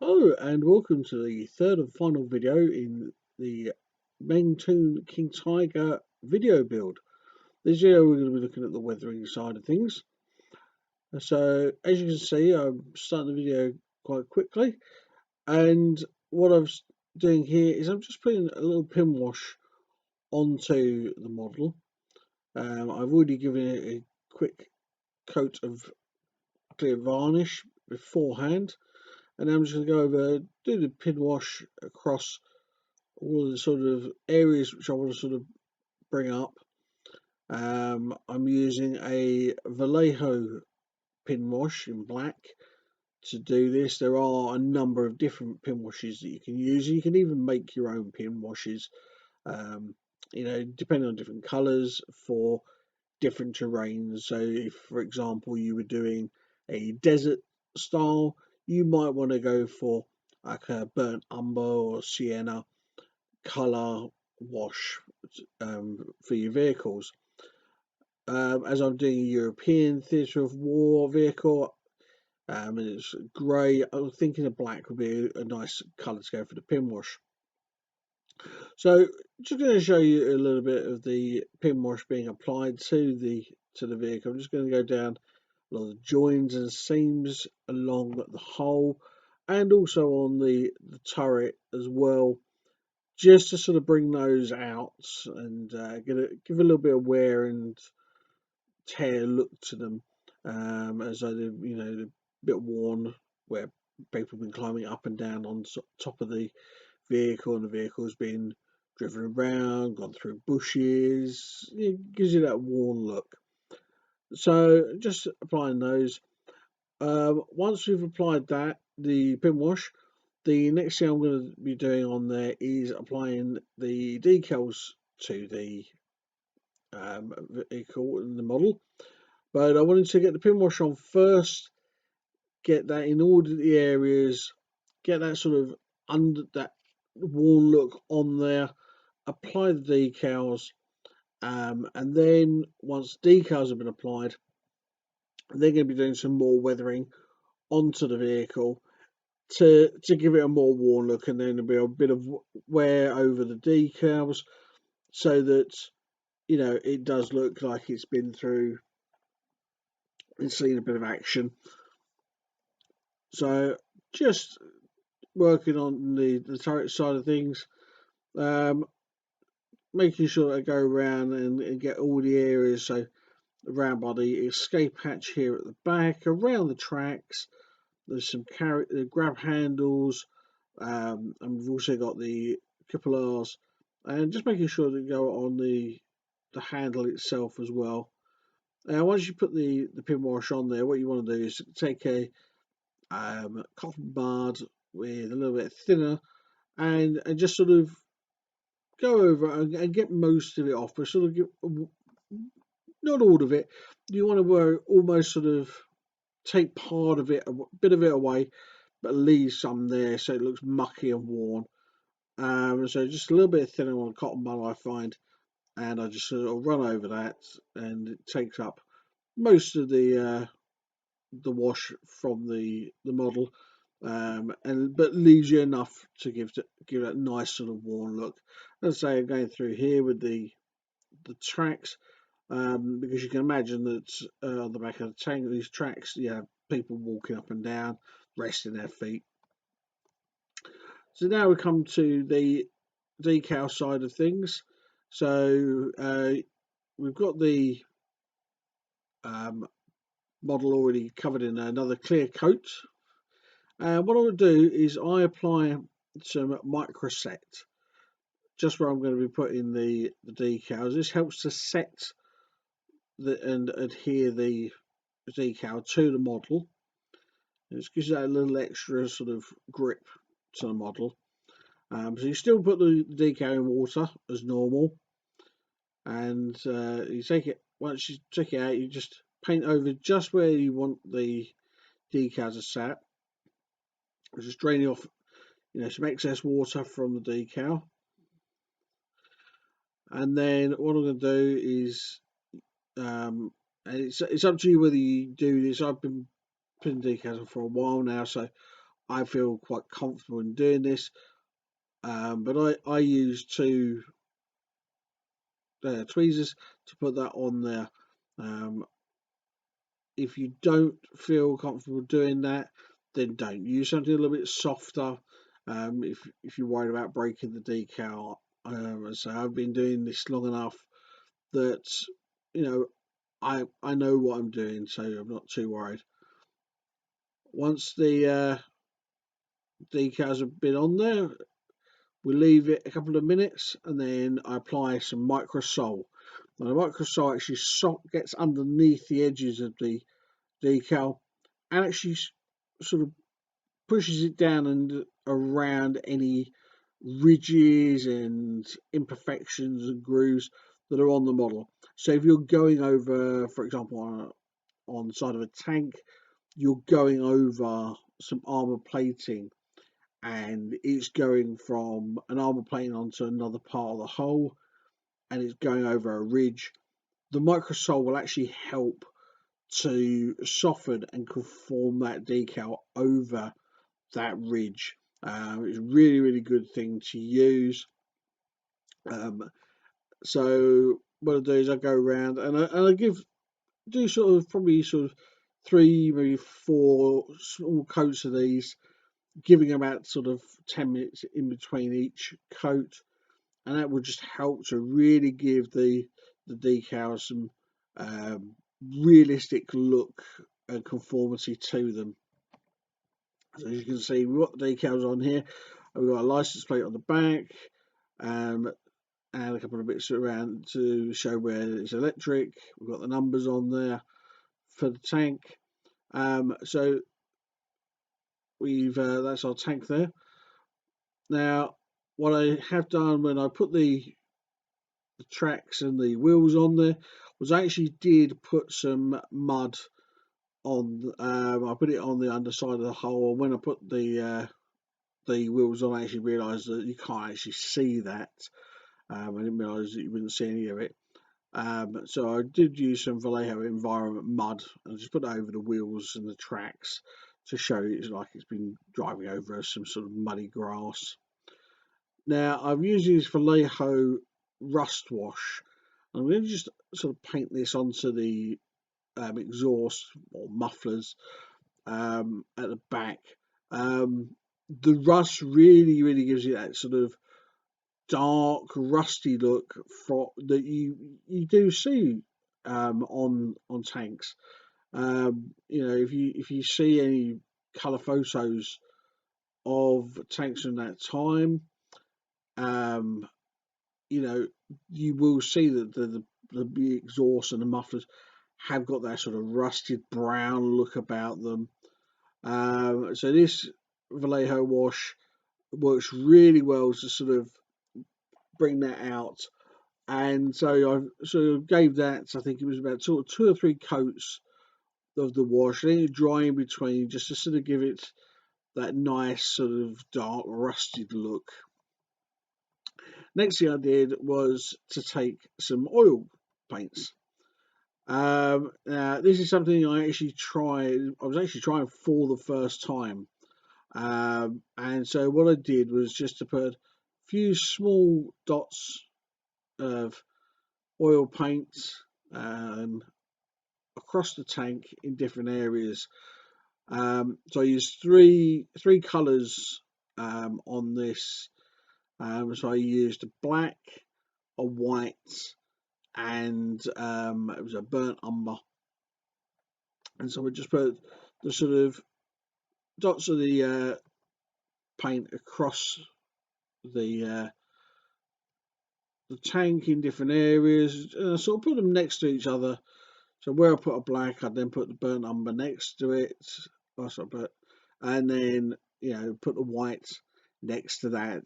Hello and welcome to the third and final video in the Meng Toon King Tiger video build. This video we're going to be looking at the weathering side of things. So as you can see, I'm starting the video quite quickly, and what I'm doing here is I'm just putting a little pin wash onto the model. I've already given it a quick coat of clear varnish beforehand, and I'm just going to go over, do the pin wash across all of the sort of areas which I want to sort of bring up. I'm using a Vallejo pin wash in black to do this. There are a number of different pin washes that you can use. You can even make your own pin washes, um, depending on different colours for different terrains. So, if, for example, you were doing a desert style, you might want to go for like a burnt umber or sienna colour wash for your vehicles. As I'm doing a European theatre of war vehicle, and it's grey, I was thinking a black would be a nice colour to go for the pin wash. So, just going to show you a little bit of the pin wash being applied to the vehicle. I'm just going to go down a lot of the joins and seams along the hull, and also on the turret as well, just to sort of bring those out and give a little bit of wear and tear look to them, as I did, a bit worn where people have been climbing up and down on top of the vehicle, and the vehicle's been driven around, gone through bushes. It gives you that worn look. So just applying those. Once we've applied that, the pin wash, the next thing I'm going to be doing on there is applying the decals to the vehicle and the model. But I wanted to get the pin wash on first, get that in all the areas, get that sort of under that worn look on there, apply the decals, and then once decals have been applied, they're going to be doing some more weathering onto the vehicle to give it a more worn look, and then there'll be a bit of wear over the decals so that it does look like it's been through and seen a bit of action. So just working on the turret side of things, um, making sure I go around and get all the areas. So around by the escape hatch here at the back, around the tracks, there's some grab handles, and we've also got the cupolas, and just making sure that go on the handle itself as well. Once you put the pin wash on there, what you want to do is take a cotton bud with a little bit thinner, and just sort of go over and get most of it off, but sort of get, not all of it. You want to almost sort of take part of it, a bit of it away, but leave some there so it looks mucky and worn. So just a little bit thinner on a cotton bud, I find, and I just sort of run over that, and it takes up most of the wash from the model, and but leaves you enough to give it a nice sort of worn look. As I say, I'm going through here with the tracks, because you can imagine that on the back of the tank, these tracks, you have people walking up and down, resting their feet. So now we come to the decal side of things. So we've got the um, model already covered in another clear coat. What I would do is I apply some microset just where I'm going to be putting the decals. This helps to set and adhere the decal to the model. It gives you that little extra sort of grip to the model. So you still put the decal in water as normal, and you take it, once you take it out, you just paint over just where you want the decals to set. Just draining off some excess water from the decal, and then what I'm going to do is, and it's up to you whether you do this. I've been putting decals on for a while now, so I feel quite comfortable in doing this. But I use two tweezers to put that on there. Um, if you don't feel comfortable doing that, then don't use something a little bit softer. If you're worried about breaking the decal, so I've been doing this long enough that you know I know what I'm doing, so I'm not too worried. Once the decals have been on there, we leave it a couple of minutes, and then I apply some microsol. Now, the microsol actually gets underneath the edges of the decal and actually sort of pushes it down and around any ridges and imperfections and grooves that are on the model. So if you're going over, for example, on the side of a tank, you're going over some armor plating and it's going from an armor plating onto another part of the hull and it's going over a ridge, the microsol will actually help to soften and conform that decal over that ridge. It's a really, really good thing to use. So what I do is I go around and I do sort of probably sort of 3, maybe 4 small coats of these, giving about sort of 10 minutes in between each coat, and that will just help to really give the decals some realistic look and conformity to them. So as you can see, we've got the decals on here. We've got a license plate on the back, and a couple of bits around to show where it's electric. We've got the numbers on there for the tank. So we've that's our tank there. Now, what I have done when I put the tracks and the wheels on there was I actually did put some mud on. I put it on the underside of the hull, and when I put the wheels on, I actually realised that you can't actually see that. I didn't realise that you wouldn't see any of it. So I did use some Vallejo environment mud and just put it over the wheels and the tracks to show it's like it's been driving over some sort of muddy grass. Now I'm using this Vallejo rust wash. I'm going to just sort of paint this onto the exhaust or mufflers at the back. The rust really, really gives you that sort of dark, rusty look that you do see on tanks. If you see any colour photos of tanks from that time, um, you know you will see that the exhaust and the mufflers have got that sort of rusted brown look about them. So this Vallejo wash works really well to sort of bring that out. And so I sort of gave that, I think it was about two or three coats of the wash, then you dry in between just to sort of give it that nice sort of dark rusted look. Next thing I did was to take some oil paints. Now this is something I actually tried. I was actually trying for the first time, and so what I did was just to put a few small dots of oil paints across the tank in different areas. So I used three colours on this. So I used a black, a white, and it was a burnt umber. And so we just put the sort of dots of the paint across the the tank in different areas. And I sort of put them next to each other. So where I put a black, I then put the burnt umber next to it. That's what I put, and then put the white next to that.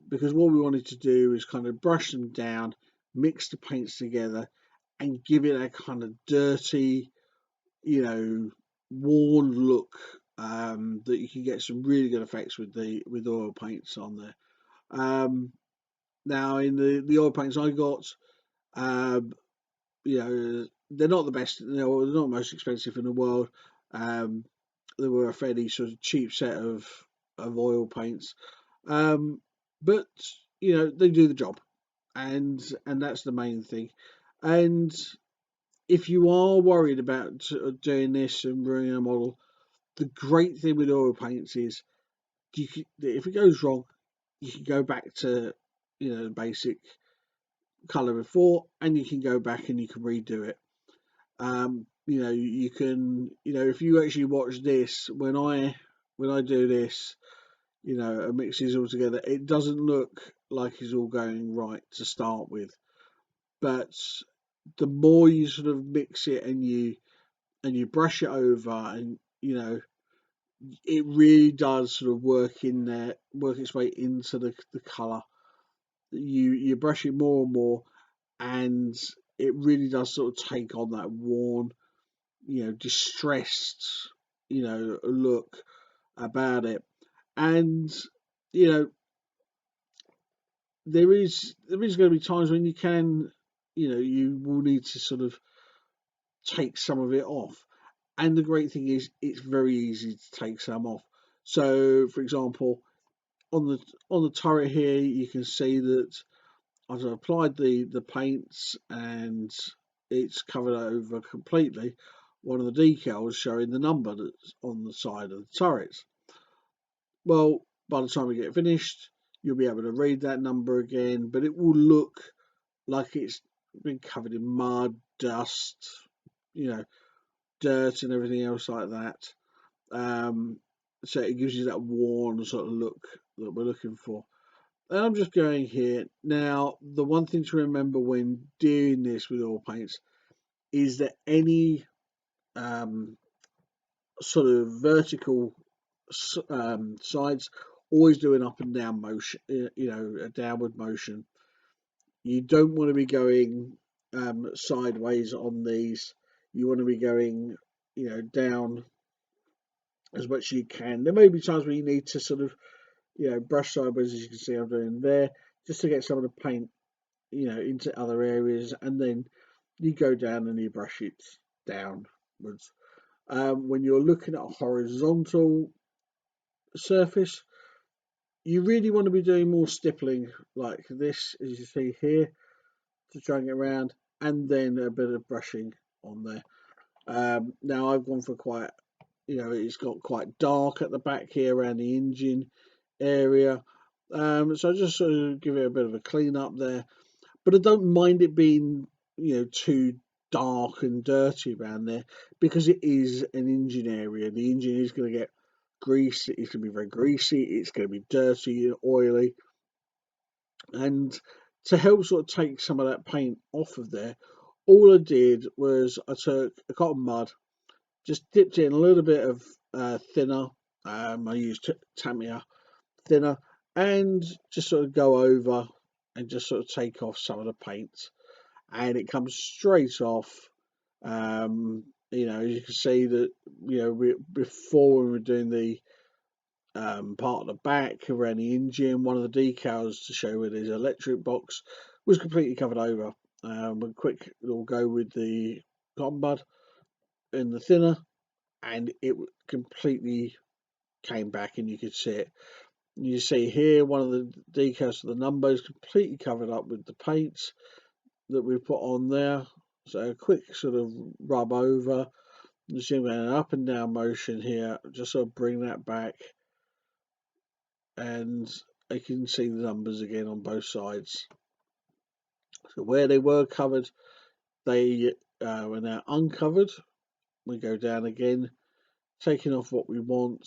Because what we wanted to do is kind of brush them down, mix the paints together, and give it a kind of dirty, worn look that you can get some really good effects with oil paints on there. Now in the oil paints I got, um, they're not the best. They're not the most expensive in the world. they were a fairly sort of cheap set of oil paints, um, but they do the job, and that's the main thing. And if you are worried about doing this and ruining a model, the great thing with oil paints is if it goes wrong, you can go back to the basic color before, and you can go back and you can redo it. You can, if you actually watch this, when I do this, and mix these all together, it doesn't look like it's all going right to start with. But the more you sort of mix it and you brush it over, and it really does sort of work its way into the color. You brush it more and more, and it really does sort of take on that worn, distressed, look about it. And you know, there is going to be times when you will need to sort of take some of it off. And the great thing is, it's very easy to take some off. So, for example, on the turret here, you can see that I've applied the paints, and it's covered over completely one of the decals showing the number that's on the side of the turrets. Well, by the time we get finished, you'll be able to read that number again, but it will look like it's been covered in mud, dust, you know, dirt, and everything else like that. Um, so it gives you that worn sort of look that we're looking for. And I'm just going here. Now, the one thing to remember when doing this with oil paints is that any um, sort of vertical sides always do an up and down motion, a downward motion. You don't want to be going sideways on these. You want to be going, down as much as you can. There may be times where you need to sort of, brush sideways, as you can see I'm doing there, just to get some of the paint, into other areas, and then you go down and you brush it downwards. When you're looking at a horizontal surface, you really want to be doing more stippling like this, as you see here, to try and get around, and then a bit of brushing on there. Now I've gone for quite, it's got quite dark at the back here around the engine area. So I just sort of give it a bit of a clean up there, but I don't mind it being, too dark and dirty around there, because it is an engine area. The engine is going to get grease. It's going to be very greasy. It's going to be dirty and oily. And to help sort of take some of that paint off of there, all I did was I took a cotton mud, just dipped it in a little bit of thinner. I used Tamiya thinner, and just sort of go over and just sort of take off some of the paint, and it comes straight off. As you can see that, before when we were doing the part of the back around the engine, one of the decals to show where there's an electric box was completely covered over. A quick little go with the cotton bud and the thinner, and it completely came back, and you could see it. You see here one of the decals for the number is completely covered up with the paints that we put on there. So a quick sort of rub over. You see an up and down motion here, just sort of bring that back, and I can see the numbers again on both sides. So where they were covered, they were now uncovered. We go down again, taking off what we want,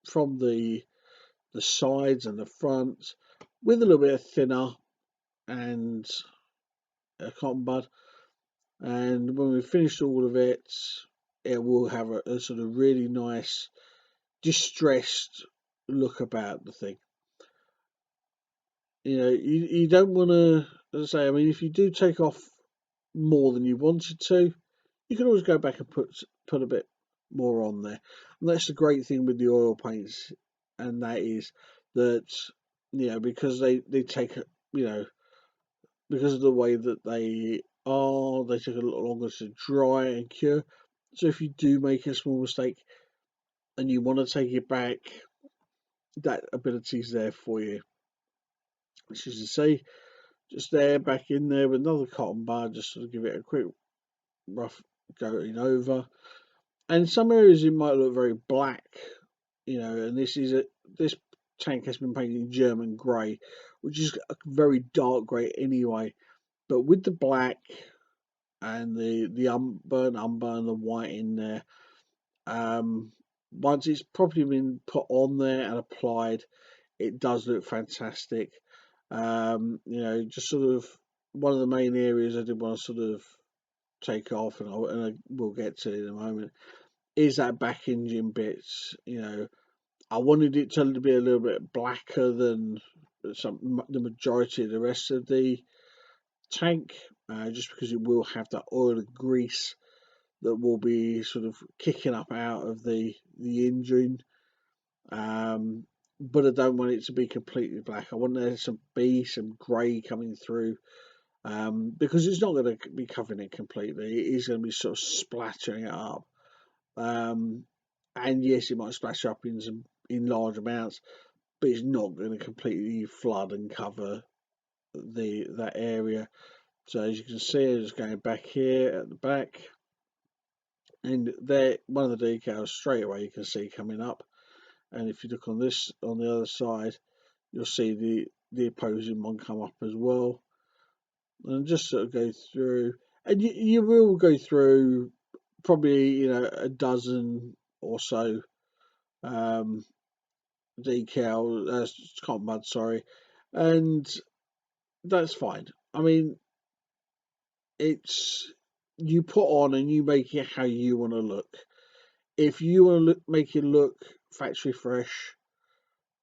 from the sides and the front, with a little bit of thinner and a cotton bud. And when we've finished all of it, it will have a sort of really nice distressed look about the thing. You don't want to, as I say, I mean, if you do take off more than you wanted to, you can always go back and put a bit more on there. And that's the great thing with the oil paints, and that is that, because they take, because of the way that they take a lot longer to dry and cure. So if you do make a small mistake and you want to take it back, that ability is there for you. Which is to say, just there, back in there with another cotton bud, just sort of give it a quick rough going over. And some areas it might look very black, and this tank has been painted in German grey, which is a very dark grey anyway. But with the black and the burnt umber and the white in there, once it's properly been put on there and applied, it does look fantastic. Just sort of one of the main areas I did want to sort of take off, and I will get to in a moment, is that back engine bits. I wanted it to be a little bit blacker than the majority of the rest of the tank, just because it will have that oil and grease that will be sort of kicking up out of the engine. But I don't want it to be completely black. I want there to be some grey coming through, because it's not going to be covering it completely. It is going to be sort of splattering it up. Um, and yes, it might splash up in large amounts, but it's not going to completely flood and cover that area. So as you can see, I'm just going back here at the back, and there one of the decals straight away you can see coming up. And if you look on the other side, you'll see the opposing one come up as well. And just sort of go through, and you will go through probably a dozen or so um, decal, cotton bud, sorry, and that's fine. I mean, it's you put on and you make it how you want to look. If you want to make it look factory fresh,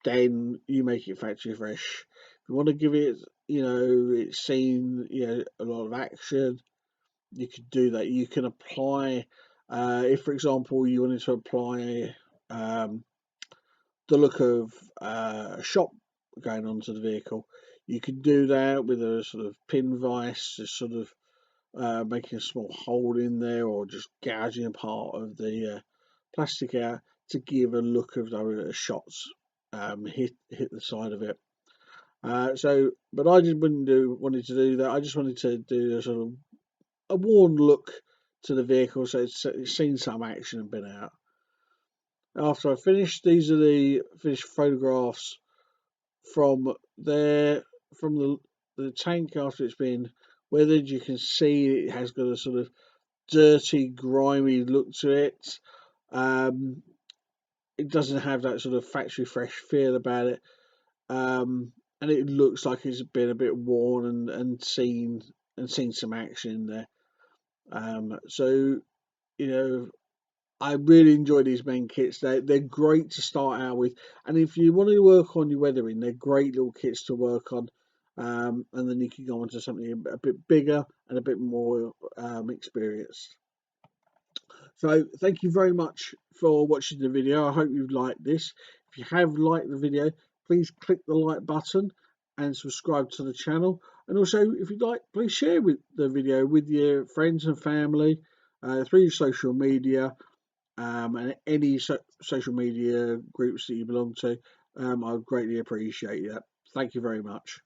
then you make it factory fresh. If you want to give it, it's seen, a lot of action, you could do that. You can apply, if for example you wanted to apply um, the look of a shop going onto the vehicle, you can do that with a sort of pin vise, just sort of making a small hole in there, or just gouging a part of the plastic out to give a look of those shots hit the side of it. But I just wanted to do that. I just wanted to do a sort of a worn look to the vehicle, so it's seen some action and been out. After I finished, these are the finished photographs from there, from the tank after it's been weathered. You can see it has got a sort of dirty, grimy look to it. Um, it doesn't have that sort of factory fresh feel about it, um, and it looks like it's been a bit worn and seen some action there. So you know, I really enjoy these main kits. They're great to start out with, and if you want to work on your weathering, they're great little kits to work on. And then you can go on to something a bit bigger and a bit more experienced. So thank you very much for watching the video. I hope you've liked this. If you have liked the video, please click the like button and subscribe to the channel. And also, if you'd like, please share the video with your friends and family through social media, and any social media groups that you belong to. I would greatly appreciate that. Thank you very much.